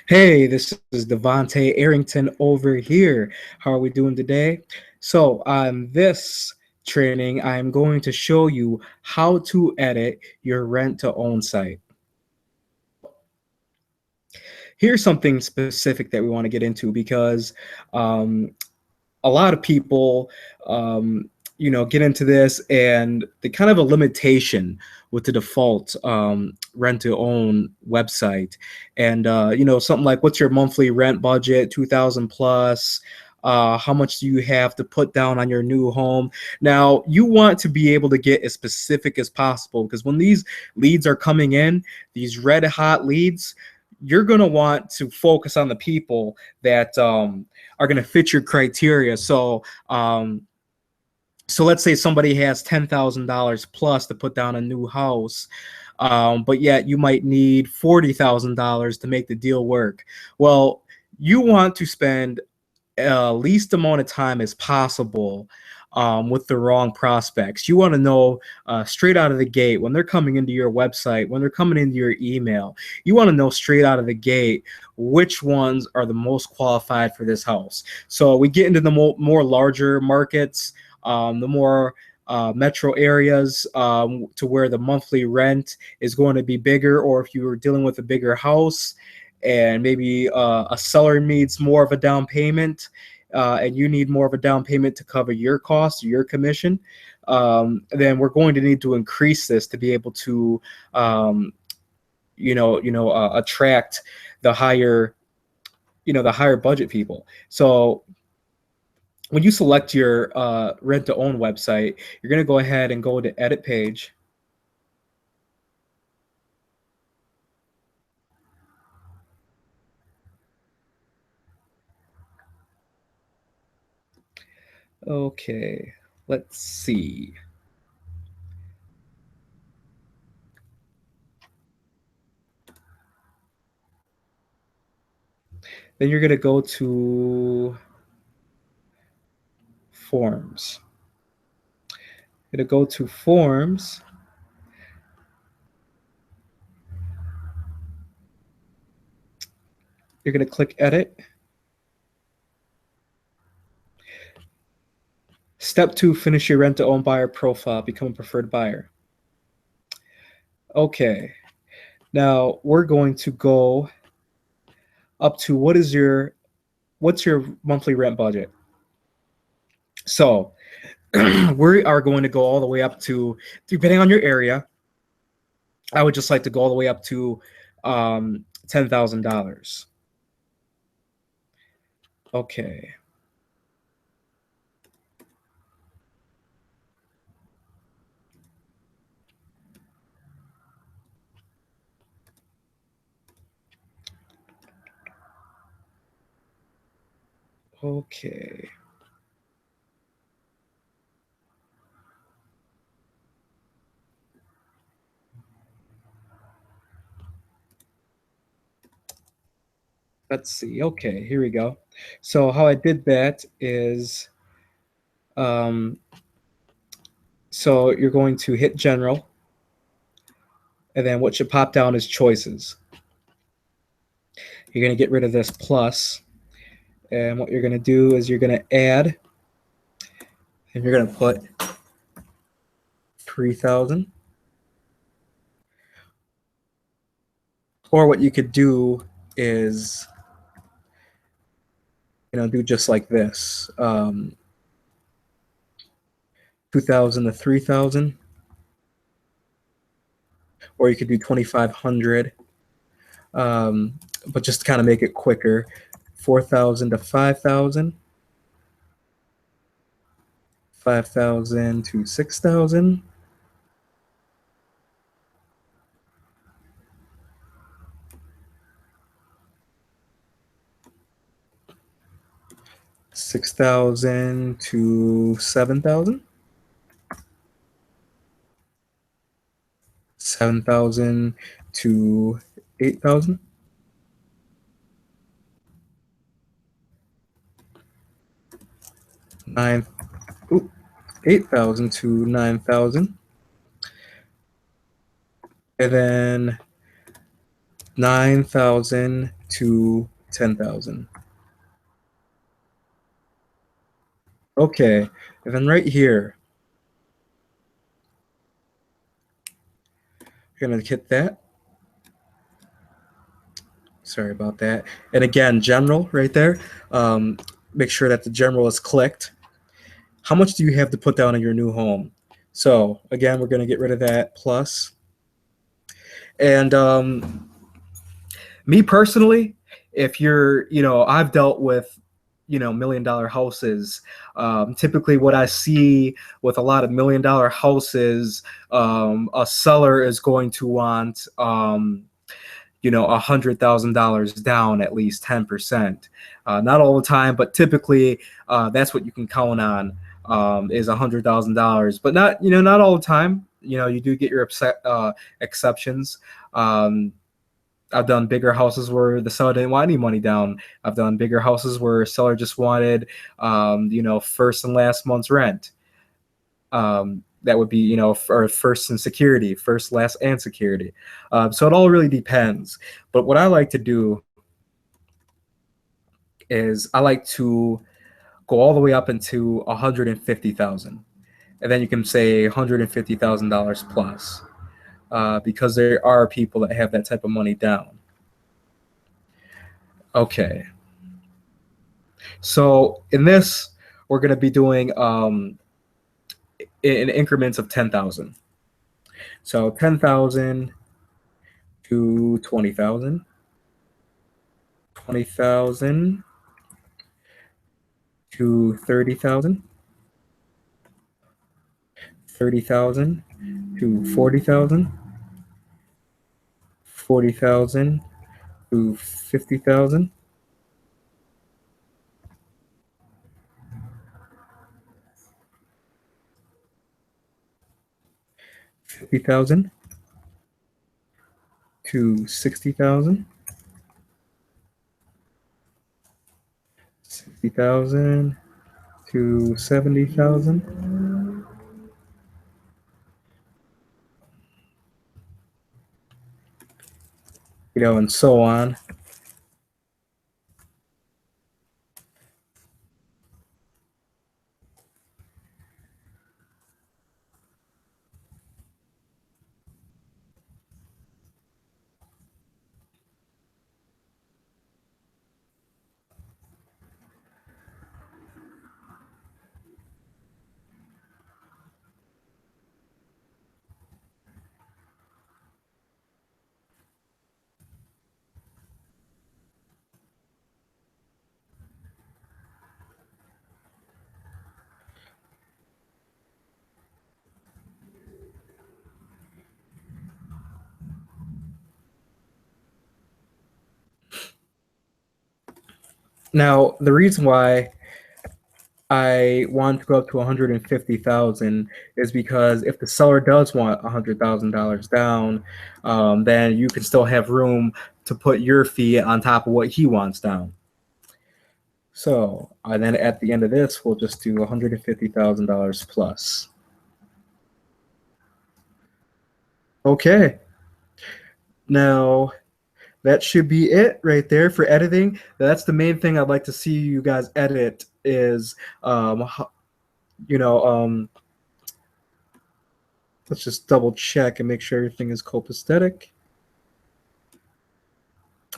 Hey, this is Devonte Arrington over here. How are we doing today? So, on this training, I'm going to show you how to edit your rent to own site. Here's something specific that we want to get into because um, a lot of people, get into this and the kind of a limitation with the default rent to own website. And, something like what's your monthly rent budget, 2000 plus? How much do you have to put down on your new home? Now, you want to be able to get as specific as possible because when these leads are coming in, these red hot leads, you're going to want to focus on the people that are going to fit your criteria. So let's say somebody has $10,000 plus to put down a new house, but yet you might need $40,000 to make the deal work. Well, you want to spend least amount of time as possible with the wrong prospects. You want to know straight out of the gate when they're coming into your website, when they're coming into your email, you want to know straight out of the gate which ones are the most qualified for this house. So we get into the more larger markets, the more metro areas to where the monthly rent is going to be bigger, or if you are dealing with a bigger house and maybe a seller needs more of a down payment and you need more of a down payment to cover your costs or your commission, then we're going to need to increase this to be able to attract the higher budget people. So when you select your rent to own website, you're going to go ahead and go to edit page. Okay, let's see. Then you're going to go to forms. You're going to go to forms. You're going to click edit. Step 2, finish your rent to own buyer profile, become a preferred buyer. Okay, now we're going to go up to what's your monthly rent budget. So we are going to go all the way up to, depending on your area, I would just like to go all the way up to $10,000. Okay. Okay. Let's see. Okay, here we go. So how I did that is, so you're going to hit general, and then what should pop down is choices. You're going to get rid of this plus, and what you're going to do is you're going to add, and you're going to put 3,000. Or what you could do is, do just like this, 2,000 to 3,000, or you could do 2,500, but just to kind of make it quicker, 4,000 to 5,000, 5,000 to 6,000. $6,000 to $7,000, 7,000 to 8,000, 8,000 to 9,000, and then 9,000 to 10,000. Okay, and then right here, you're gonna hit that. Sorry about that. And again, general right there. Um, Make sure that the general is clicked. How much do you have to put down in your new home? So again, we're gonna get rid of that plus. And me personally, if you're, I've dealt with, $1 million houses. Typically, what I see with a lot of $1 million houses, a seller is going to want, $100,000 down, at least 10%. Not all the time, but typically that's what you can count on, is $100,000. But not all the time. You do get your exceptions. I've done bigger houses where the seller didn't want any money down. I've done bigger houses where a seller just wanted, first and last month's rent. That would be, or first and security, first, last, and security. So it all really depends. But what I like to do is I like to go all the way up into 150,000, and then you can say $150,000 plus, because there are people that have that type of money down. Okay. So in this, we're going to be doing in increments of 10,000. So 10,000 to 20,000, 20,000 to 30,000, 30,000 to 40,000, 40,000 to 50,000, 50,000 to 60,000, 60,000 to 70,000, and so on. Now, the reason why I want to go up to 150,000 is because if the seller does want $100,000 down, then you can still have room to put your fee on top of what he wants down. So, and then at the end of this, we'll just do $150,000 plus. Okay. Now, that should be it right there for editing. That's the main thing I'd like to see you guys edit is, you know, let's just double check and make sure everything is copacetic.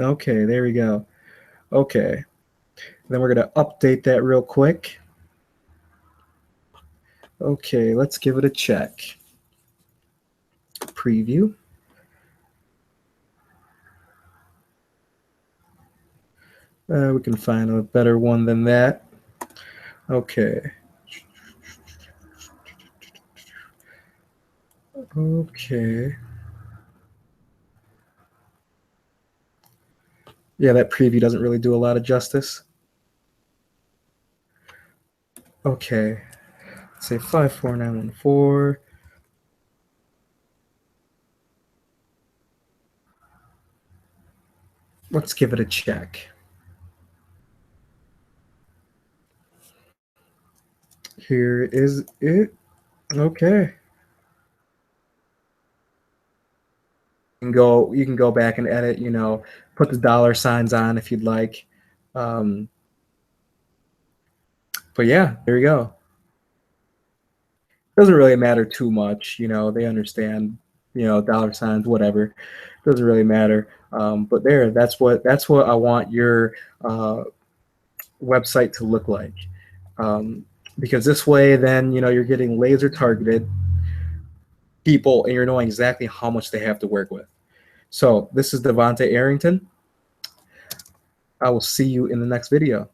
Okay, there we go. Okay. Then we're going to update that real quick. Okay, let's give it a check. Preview. We can find a better one than that. Okay. Okay. Yeah, that preview doesn't really do a lot of justice. Okay. Let's say 54914. Let's give it a check. Here is it. Okay. You can go back and edit, you know, put the dollar signs on if you'd like. Um, but yeah, there you go. Doesn't really matter too much, you know, they understand, you know, dollar signs, whatever. Doesn't really matter. But there, that's what I want your website to look like. Um, because this way, then, you know, you're getting laser targeted people and you're knowing exactly how much they have to work with. So this is Devonte Arrington. I will see you in the next video.